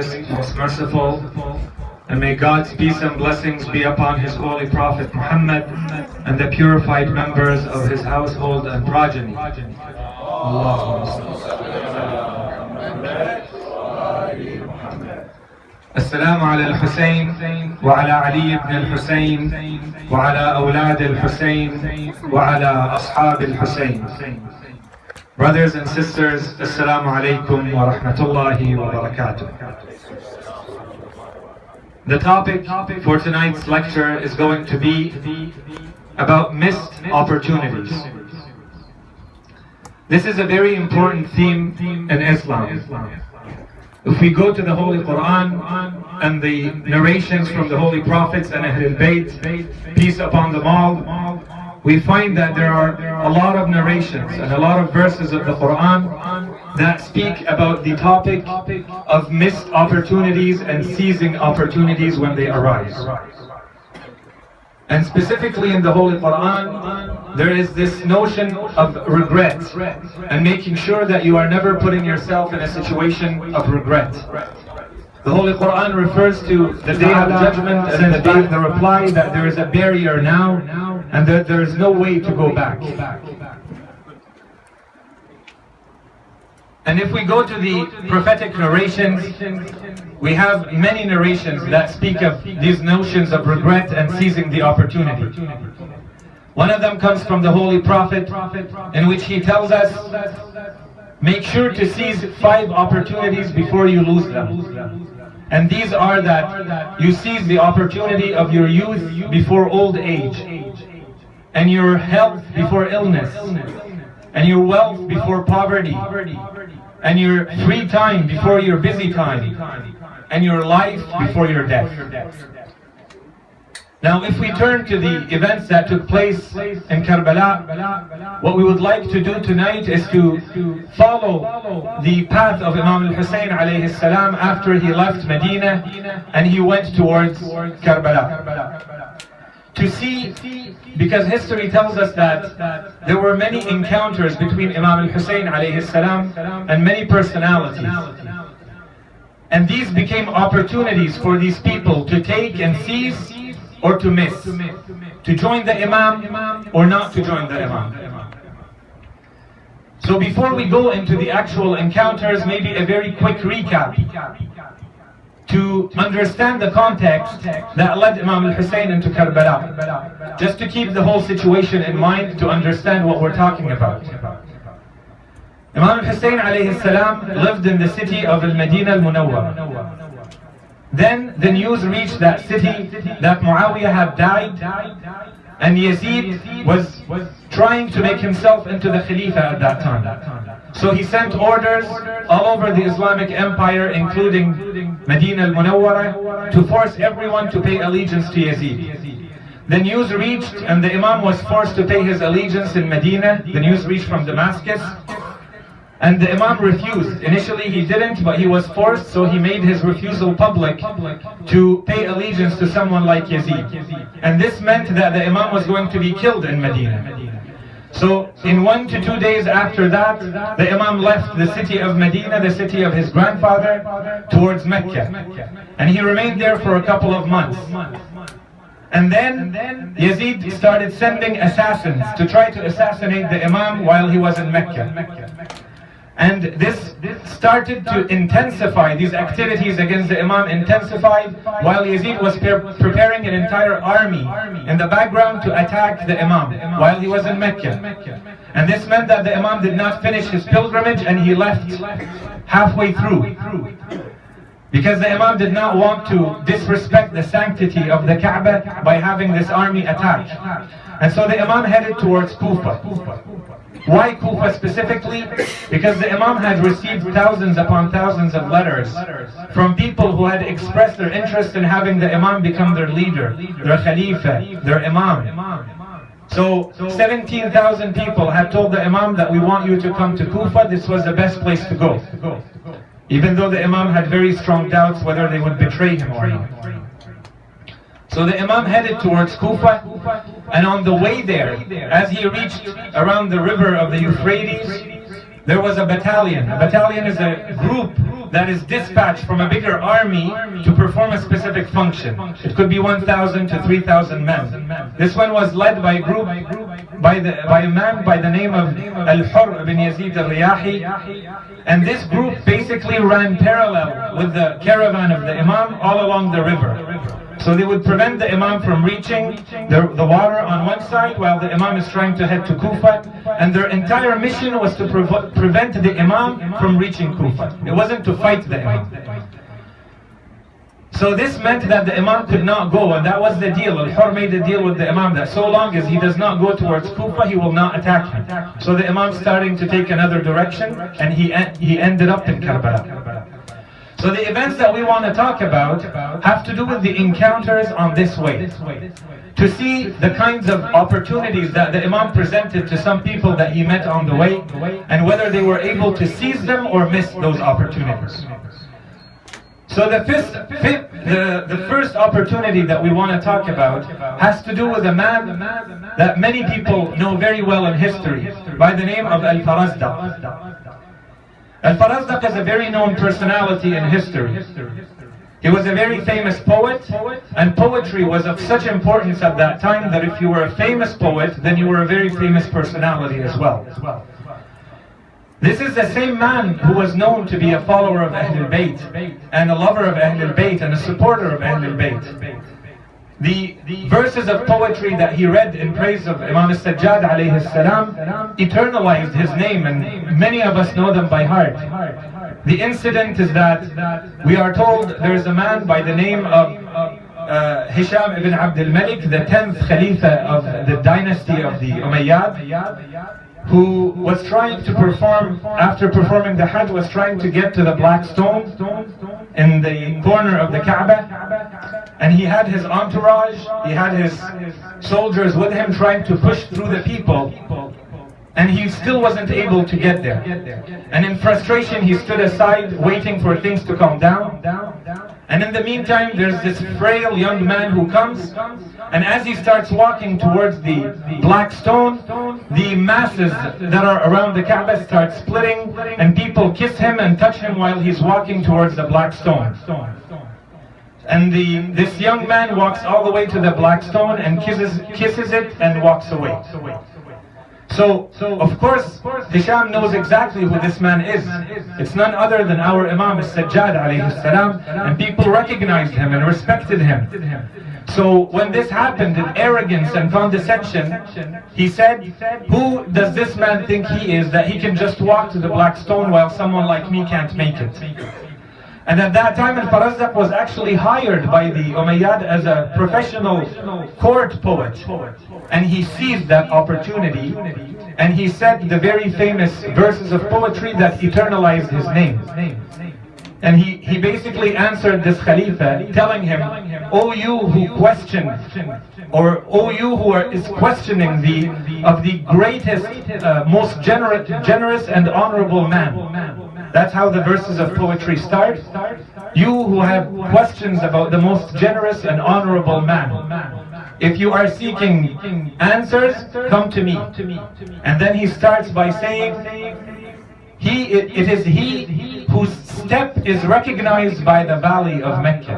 most merciful, and may God's peace and blessings be upon His holy Prophet Muhammad and the purified members of his household and progeny. السلام على الحسين وعلى علي بن الحسين وعلى أولاد الحسين وعلى أصحاب الحسين. Brothers and sisters, Assalamu alaikum wa rahmatullahi wa barakatuh. The topic for tonight's lecture is going to be about missed opportunities. This is a very important theme in Islam. If we go to the Holy Quran and the narrations from the Holy Prophets and Ahlul Bayt, peace upon them all, we find that there are a lot of narrations and a lot of verses of the Quran that speak about the topic of missed opportunities and seizing opportunities when they arise. And specifically in the Holy Quran, there is this notion of regret and making sure that you are never putting yourself in a situation of regret. The Holy Quran refers to the Day of Judgment and the reply that there is a barrier now and that there is no way to go back. And if we go to the prophetic narrations, we have many narrations that speak of these notions of regret and seizing the opportunity. One of them comes from the Holy Prophet, in which he tells us, make sure to seize 5 opportunities before you lose them. And these are that you seize the opportunity of your youth before old age, and your health before illness, and your wealth before poverty, and your free time before your busy time, and your life before your death. Now, if we turn to the events that took place in Karbala, what we would like to do tonight is to follow the path of Imam al-Hussein alayhi salam after he left Medina and he went towards Karbala. To see, because history tells us that there were many encounters between Imam al-Hussein alayhi salam and many personalities. And these became opportunities for these people to take and seize or to miss, to join the Imam or not to join the Imam. So before we go into the actual encounters, maybe a very quick recap to understand the context that led Imam al-Hussein into Karbala, just to keep the whole situation in mind to understand what we're talking about. Imam al-Hussein alayhi salam lived in the city of al-Madinah al-Munawwara. Then the news reached that city that Muawiyah had died and Yazid was trying to make himself into the Khalifa at that time. So he sent orders all over the Islamic Empire, including Medina al-Munawwara, to force everyone to pay allegiance to Yazid. The news reached and the Imam was forced to pay his allegiance in Medina. The news reached from Damascus. And the Imam refused. Initially he didn't, but he was forced, so he made his refusal public to pay allegiance to someone like Yazid. And this meant that the Imam was going to be killed in Medina. So in 1 to 2 days after that, the Imam left the city of Medina, the city of his grandfather, towards Mecca. And he remained there for a couple of months. And then Yazid started sending assassins to try to assassinate the Imam while he was in Mecca. And this started to intensify, these activities against the Imam intensified while Yazid was preparing an entire army in the background to attack the Imam while he was in Mecca. And this meant that the Imam did not finish his pilgrimage and he left halfway through. Because the Imam did not want to disrespect the sanctity of the Kaaba by having this army attack. And so the Imam headed towards Kufa. Why Kufa specifically? Because the Imam had received thousands upon thousands of letters from people who had expressed their interest in having the Imam become their leader, their Khalifa, their Imam. So 17,000 people had told the Imam that we want you to come to Kufa. This was the best place to go. Even though the Imam had very strong doubts whether they would betray him or not. So the Imam headed towards Kufa, and on the way there, as he reached around the river of the Euphrates, there was a battalion. A battalion is a group that is dispatched from a bigger army to perform a specific function. It could be 1,000 to 3,000 men. This one was led by a group, by a man by the name of Al-Hurr ibn Yazid al-Riyahi. And this group basically ran parallel with the caravan of the Imam all along the river. So they would prevent the Imam from reaching the water on one side while the Imam is trying to head to Kufa. And their entire mission was to prevent the Imam from reaching Kufa. It wasn't to fight the Imam. So this meant that the Imam could not go, and that was the deal. Al-Hurr made a deal with the Imam that so long as he does not go towards Kufa, he will not attack him. So the Imam starting to take another direction, and he ended up in Karbala. So the events that we want to talk about have to do with the encounters on this way. To see the kinds of opportunities that the Imam presented to some people that he met on the way, and whether they were able to seize them or miss those opportunities. So the first opportunity that we want to talk about has to do with a man that many people know very well in history by the name of Al-Farazdaq. Al-Farazdaq is a very known personality in history. He was a very famous poet, and poetry was of such importance at that time that if you were a famous poet, then you were a very famous personality as well. This is the same man who was known to be a follower of Ahlul Bayt, and a lover of Ahlul Bayt, and a supporter of Ahlul Bayt. The verses of poetry that he read in praise of Imam al-Sajjad alayhi salam eternalized his name, and many of us know them by heart. The incident is that we are told there is a man by the name of Hisham ibn Abd al-Malik, the 10th Khalifa of the dynasty of the Umayyad, who was trying to perform, after performing the Hajj, was trying to get to the black stone in the corner of the Kaaba, and he had his entourage, he had his soldiers with him trying to push through the people, and he still wasn't able to get there. And in frustration he stood aside waiting for things to calm down. And in the meantime there's this frail young man who comes, and as he starts walking towards the black stone, the masses that are around the Kaaba start splitting, and people kiss him and touch him while he's walking towards the black stone. And this young man walks all the way to the black stone and kisses it and walks away. So of course, Hisham knows exactly who this man is. It's none other than our Imam al-Sajjad alayhi salam, and people recognized him and respected him. So when this happened in arrogance and condescension, he said, who does this man think he is that he can just walk to the black stone while someone like me can't make it? And at that time, Al-Farazdaq was actually hired by the Umayyad as a professional court poet. And he seized that opportunity, and he said the very famous verses of poetry that eternalized his name. And he basically answered this Khalifa, telling him, O you who question, or O you who is questioning of the greatest, most generous and honorable man. That's how the verses of poetry start. You who have questions about the most generous and honorable man, if you are seeking answers, come to me. And then he starts by saying, it is he whose step is recognized by the valley of Mecca,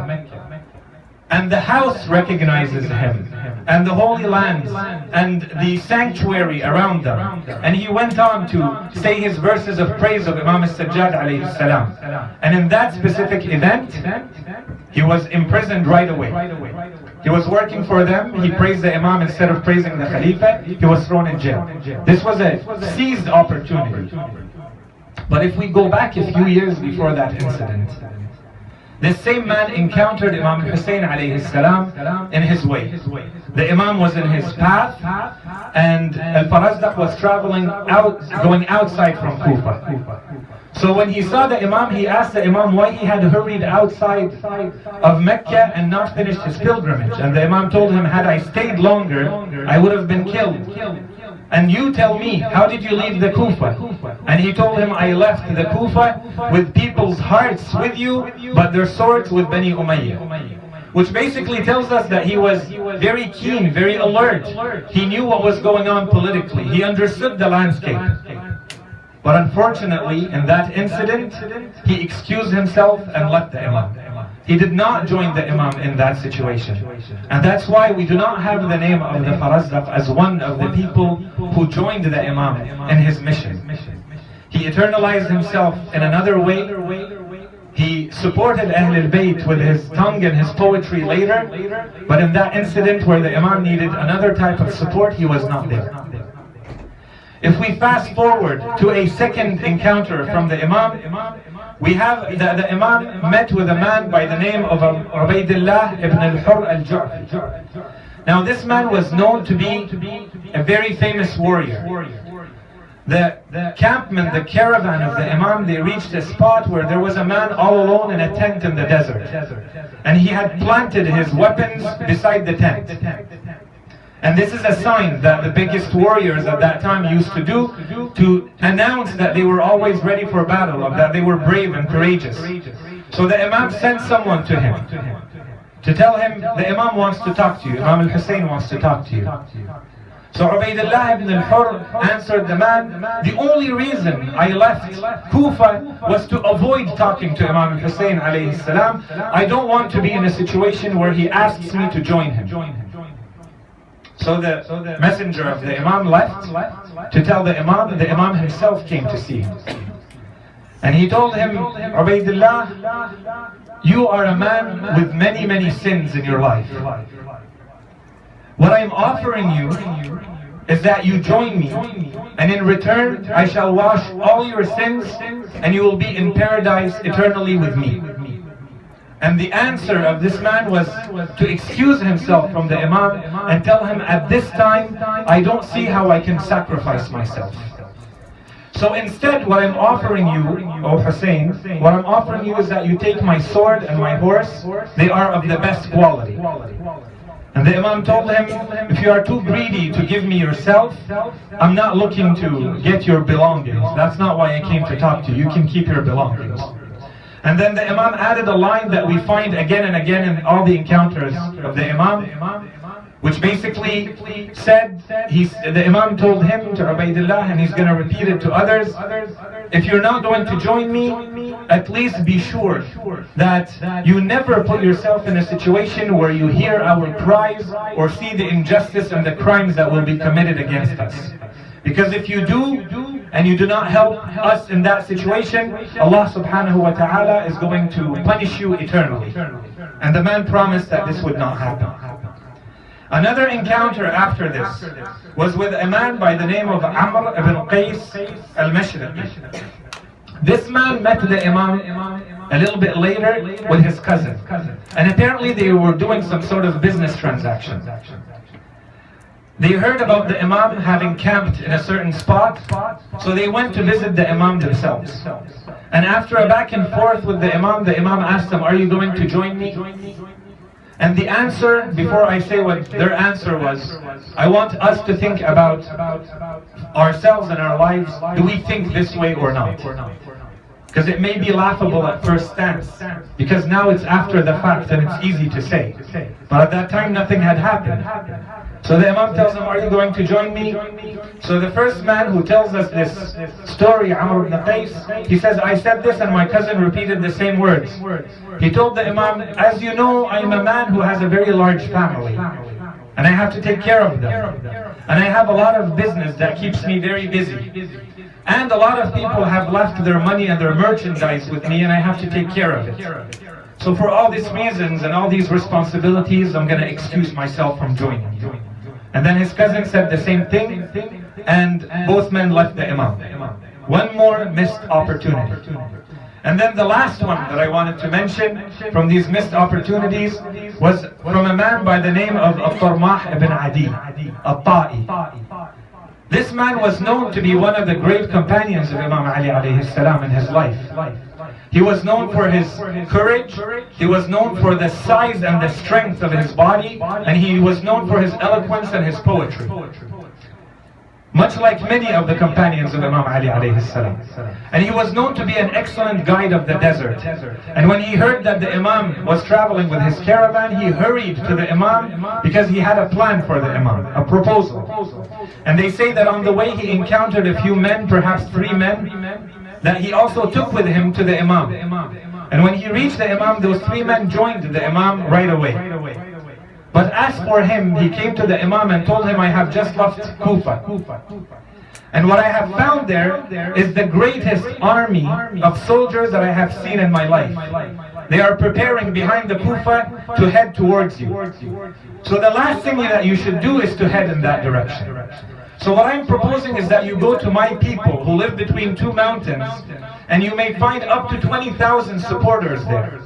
and the house recognizes him, and the holy lands, and the sanctuary around them. And he went on to say his verses of praise of Imam al-Sajjad alayhi salam. And in that specific event, he was imprisoned right away. He was working for them, he praised the Imam instead of praising the Khalifa, he was thrown in jail. This was a seized opportunity. But if we go back a few years before that incident, this same man encountered Imam Hussein alayhi salam in his way. The Imam was in his path, and Al-Farazdaq was going outside from Kufa. So when he saw the Imam, he asked the Imam why he had hurried outside of Mecca and not finished his pilgrimage. And the Imam told him, had I stayed longer, I would have been killed. And you tell me, how did you leave the Kufa? And he told him, I left the Kufa with people's hearts with you, but their swords with Bani Umayyah. Which basically tells us that he was very keen, very alert. He knew what was going on politically. He understood the landscape. But unfortunately, in that incident, he excused himself and left the Imam. He did not join the Imam in that situation. And that's why we do not have the name of the Farazdaq as one of the people who joined the Imam in his mission. He eternalized himself in another way. He supported Ahl al-Bayt with his tongue and his poetry later, but in that incident where the Imam needed another type of support, he was not there. If we fast forward to a second encounter from the Imam, we have the Imam met with a man by the name of Ubaydullah ibn al-Hurr al-Ju'fi. Now this man was known to be a very famous warrior. The campment, the caravan of the Imam, they reached a spot where there was a man all alone in a tent in the desert. And he had planted his weapons beside the tent. And this is a sign that the biggest warriors at that time used to do to announce that they were always ready for battle, or that they were brave and courageous. So the Imam sent someone to him to tell him, the Imam wants to talk to you, Imam al-Hussein wants to talk to you. So Ubaydullah ibn al-Hurr answered the man, the only reason I left Kufa was to avoid talking to Imam al-Hussein alayhi salam. I don't want to be in a situation where he asks me to join him. So the messenger of the Imam left to tell the Imam himself came to see him. And he told him, Ubaydullah, you are a man with many, many sins in your life. What I'm offering you is that you join me, and in return I shall wash all your sins, and you will be in paradise eternally with me. And the answer of this man was to excuse himself from the Imam and tell him, at this time, I don't see how I can sacrifice myself. So instead, what I'm offering you, O Hussein, what I'm offering you is that you take my sword and my horse. They are of the best quality. And the Imam told him, if you are too greedy to give me yourself, I'm not looking to get your belongings. That's not why I came to talk to you. You can keep your belongings. And then the Imam added a line that we find again and again in all the encounters of the Imam, which basically said, the Imam told him to Ubaydullah, and he's going to repeat it to others, if you're not going to join me, at least be sure that you never put yourself in a situation where you hear our cries or see the injustice and the crimes that will be committed against us. Because if you do, and you do not help us in that situation, Allah subhanahu wa ta'ala is going to punish you eternally. And the man promised that this would not happen. Another encounter after this was with a man by the name of Amr ibn Qais al-Mashriqi. This man met the Imam a little bit later with his cousin. And apparently they were doing some sort of business transaction. They heard about the Imam having camped in a certain spot, so they went to visit the Imam themselves. And after a back and forth with the Imam asked them, are you going to join me? And the answer, before I say what their answer was, I want us to think about ourselves and our lives. Do we think this way or not? Because it may be laughable at first stance, because now it's after the fact and it's easy to say. But at that time nothing had happened. So the Imam tells him, are you going to join me? So the first man who tells us this story, Amr ibn Qais, he says, I said this and my cousin repeated the same words. He told the Imam, as you know, I'm a man who has a very large family. And I have to take care of them. And I have a lot of business that keeps me very busy. And a lot of people have left their money and their merchandise with me, and I have to take care of it. So for all these reasons and all these responsibilities, I'm going to excuse myself from joining you. And then his cousin said the same thing, and both men left the Imam. One more missed opportunity. And then the last one that I wanted to mention from these missed opportunities was from a man by the name of Al-Tarmah ibn Adi, Al-Ta'i. This man was known to be one of the great companions of Imam Ali alayhi salam in his life. He was known for his courage, he was known for the size and the strength of his body, and he was known for his eloquence and his poetry. much like many of the companions of Imam Ali alayhi salam. And he was known to be an excellent guide of the desert. And when he heard that the Imam was traveling with his caravan, he hurried to the Imam because he had a plan for the Imam, a proposal. And they say that on the way he encountered a few men, perhaps 3 men, that he also took with him to the Imam. And when he reached the Imam, those 3 men joined the Imam right away. But as for him, he came to the Imam and told him, I have just left Kufa. And what I have found there is the greatest army of soldiers that I have seen in my life. They are preparing behind the Kufa to head towards you. So the last thing that you should do is to head in that direction. So what I'm proposing is that you go to my people who live between 2 mountains, and you may find up to 20,000 supporters there.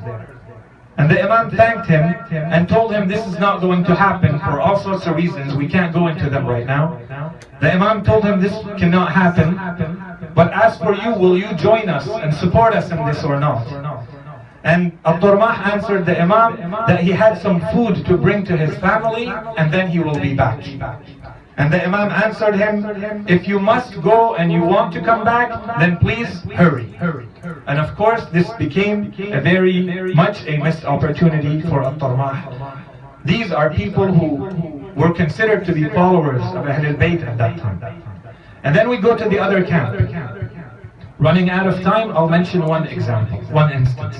And the Imam thanked him and told him this is not going to happen for all sorts of reasons. We can't go into them right now. The Imam told him this cannot happen. But as for you, will you join us and support us in this or not? And Al-Turmah answered the Imam that he had some food to bring to his family and then he will be back. And the Imam answered him, if you must go and you want to come back, then please hurry. And of course, this became a very much a missed opportunity for Al-Turmah. These are people who were considered to be followers of Ahlul Bayt at that time. And then we go to the other camp. Running out of time, I'll mention one example, one instance.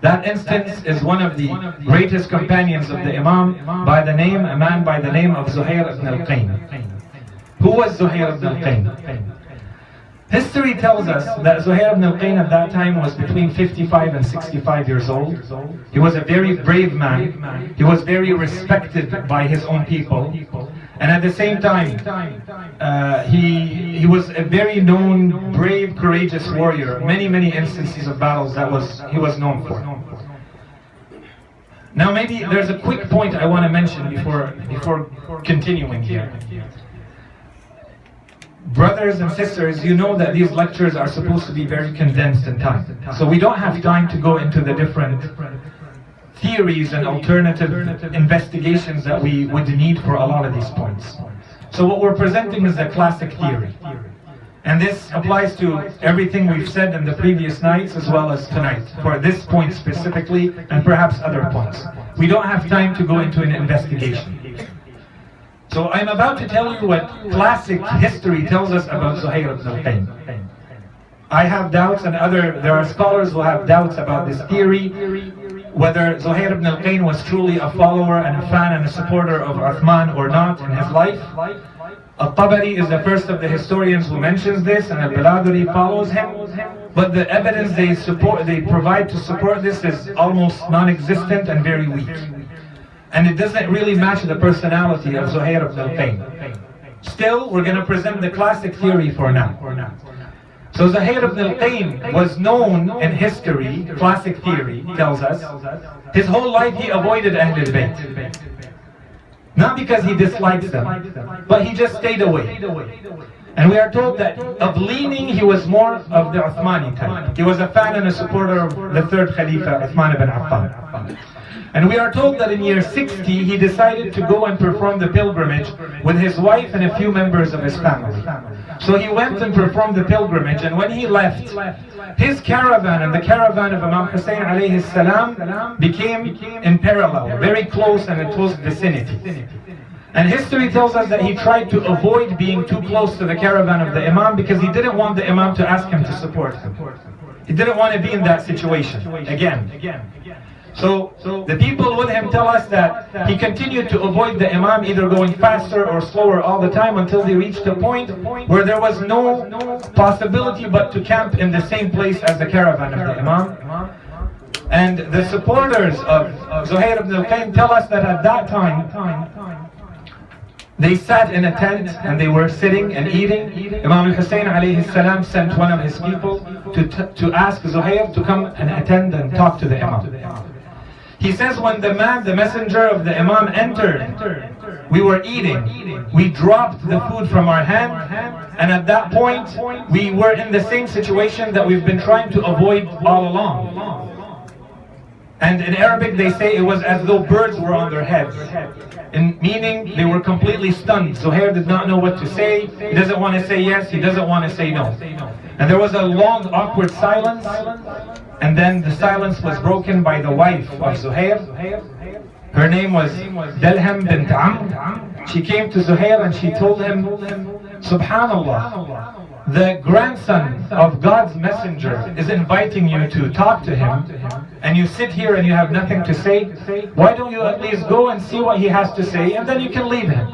That instance is one of the greatest companions of the Imam, a man by the name of Zuhair ibn al-Qayn. Who was Zuhair ibn al-Qayn? History tells us that Zuhair ibn al-Qayn at that time was between 55 and 65 years old. He was a very brave man. He was very respected by his own people. And at the same time, he was a very known, brave, courageous warrior. Many instances of battles he was known for. Now maybe there's a quick point I want to mention before continuing here. Brothers and sisters, you know that these lectures are supposed to be very condensed in time. So we don't have time to go into the different theories and alternative investigations that we would need for a lot of these points. So what we're presenting is a classic theory. And this applies to everything we've said in the previous nights as well as tonight, for this point specifically and perhaps other points. We don't have time to go into an investigation. So I'm about to tell you what classic history tells us about Zuhair ibn al-Qayn. I have doubts, and there are scholars who have doubts about this theory, whether Zuhair ibn al-Qayn was truly a follower and a fan and a supporter of Uthman or not in his life. Al-Tabari is the first of the historians who mentions this, and Al-Baladuri follows him. But the evidence they provide to support this is almost non-existent and very weak. And it doesn't really match the personality of Zuhair ibn al-Qayn. Still, we're going to present the classic theory for now. So Zuhair ibn al-Qayn was known in history, classic theory tells us, his whole life he avoided Ahlul Bayt. Not because he dislikes them, but he just stayed away. And we are told that of leaning, he was more of the Uthmani type. He was a fan and a supporter of the 3rd Khalifa, Uthman ibn Affan. And we are told that in year 60, he decided to go and perform the pilgrimage with his wife and a few members of his family. So he went and performed the pilgrimage, and when he left, his caravan and the caravan of Imam Hussein alayhi salam became in parallel, very close and in close vicinity. And history tells us that he tried to avoid being too close to the caravan of the Imam because he didn't want the Imam to ask him to support him. He didn't want to be in that situation again. So the people with him tell us that he continued to avoid the Imam, either going faster or slower all the time, until they reached a point where there was no possibility but to camp in the same place as the caravan of the Imam. And the supporters of Zuhair ibn al-Qayn tell us that at that time they sat in a tent and they were sitting and eating. Imam al-Hussein alayhi salam sent one of his people to ask Zuhair to come and attend and talk to the Imam. He says, when the messenger of the Imam entered, we were eating. We dropped the food from our hand, and at that point, we were in the same situation that we've been trying to avoid all along. And in Arabic they say it was as though birds were on their heads. Meaning they were completely stunned. Zuhair did not know what to say. He doesn't want to say yes, he doesn't want to say no. And there was a long awkward silence. And then the silence was broken by the wife of Zuhair. Her name was Dalham bint Amr. She came to Zuhair and she told him, Subhanallah, the grandson of God's messenger is inviting you to talk to him, and you sit here and you have nothing to say. Why don't you at least go and see what he has to say, and then you can leave him?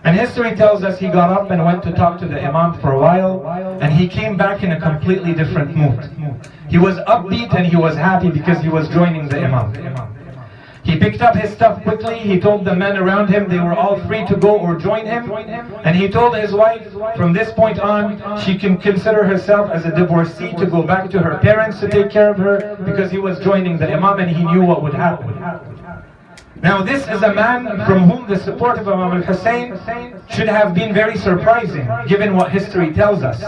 And history tells us he got up and went to talk to the Imam for a while, and he came back in a completely different mood. He was upbeat and he was happy because he was joining the Imam. He picked up his stuff quickly. He told the men around him they were all free to go or join him. And he told his wife, from this point on, she can consider herself as a divorcee to go back to her parents to take care of her, because he was joining the Imam and he knew what would happen. Now this is a man from whom the support of Imam al-Hussein should have been very surprising, given what history tells us.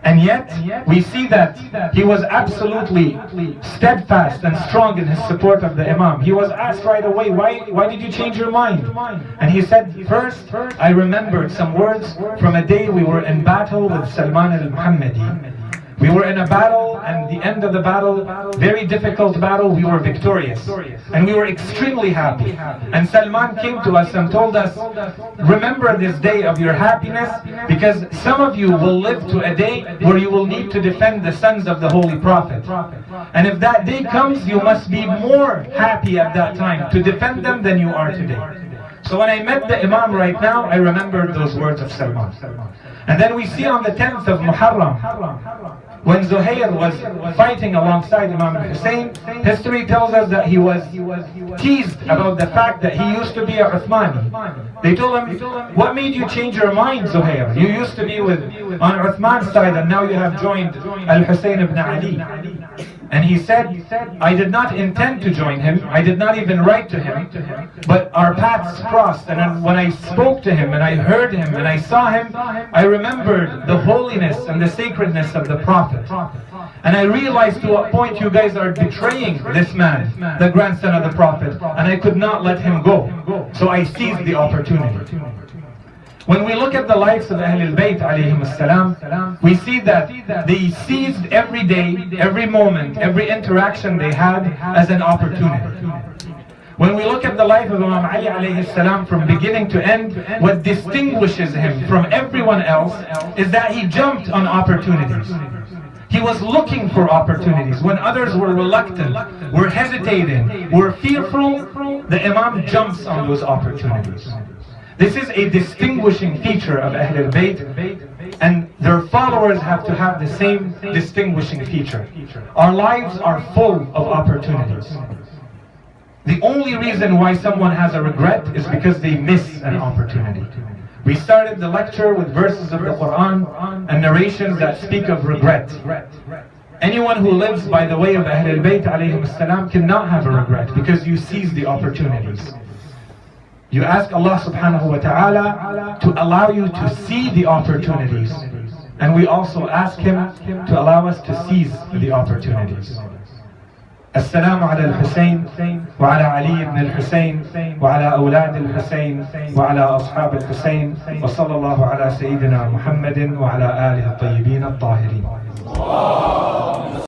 And yet, we see that he was absolutely steadfast and strong in his support of the Imam. He was asked right away, why did you change your mind? And he said, first, I remembered some words from a day we were in battle with Salman al-Muhammadi. We were in a battle, and the end of the battle, very difficult battle, we were victorious. And we were extremely happy. And Salman came to us and told us, remember this day of your happiness, because some of you will live to a day where you will need to defend the sons of the Holy Prophet. And if that day comes, you must be more happy at that time to defend them than you are today. So when I met the Imam right now, I remembered those words of Salman. And then we see on the 10th of Muharram, when Zuhair was fighting alongside Imam al-Hussein, history tells us that he was teased about the fact that he used to be a Uthmani. They told him, what made you change your mind, Zuhair? You used to be on Uthman's side and now you have joined al-Hussein ibn Ali. And he said, I did not intend to join him, I did not even write to him, but our paths crossed, and when I spoke to him and I heard him and I saw him, I remembered the holiness and the sacredness of the Prophet. And I realized to what point you guys are betraying this man, the grandson of the Prophet, and I could not let him go. So I seized the opportunity. When we look at the lives of Ahlul Bayt alayhim as-salam, we see that they seized every day, every moment, every interaction they had as an opportunity. When we look at the life of Imam Ali alayhi salam from beginning to end, what distinguishes him from everyone else is that he jumped on opportunities. He was looking for opportunities. When others were reluctant, were hesitating, were fearful, the Imam jumps on those opportunities. This is a distinguishing feature of Ahlul Bayt, and their followers have to have the same distinguishing feature. Our lives are full of opportunities. The only reason why someone has a regret is because they miss an opportunity. We started the lecture with verses of the Quran and narrations that speak of regret. Anyone who lives by the way of Ahlul Bayt alayhim as-salam cannot have a regret, because you seize the opportunities. You ask Allah subhanahu wa ta'ala to allow you to see the opportunities. And we also ask Him to allow us to seize the opportunities. السلام على الحسين وعلى علي بن الحسين وعلى أولاد الحسين وعلى أصحاب الحسين وصلى الله على سيدنا محمد وعلى آله الطيبين الطاهرين.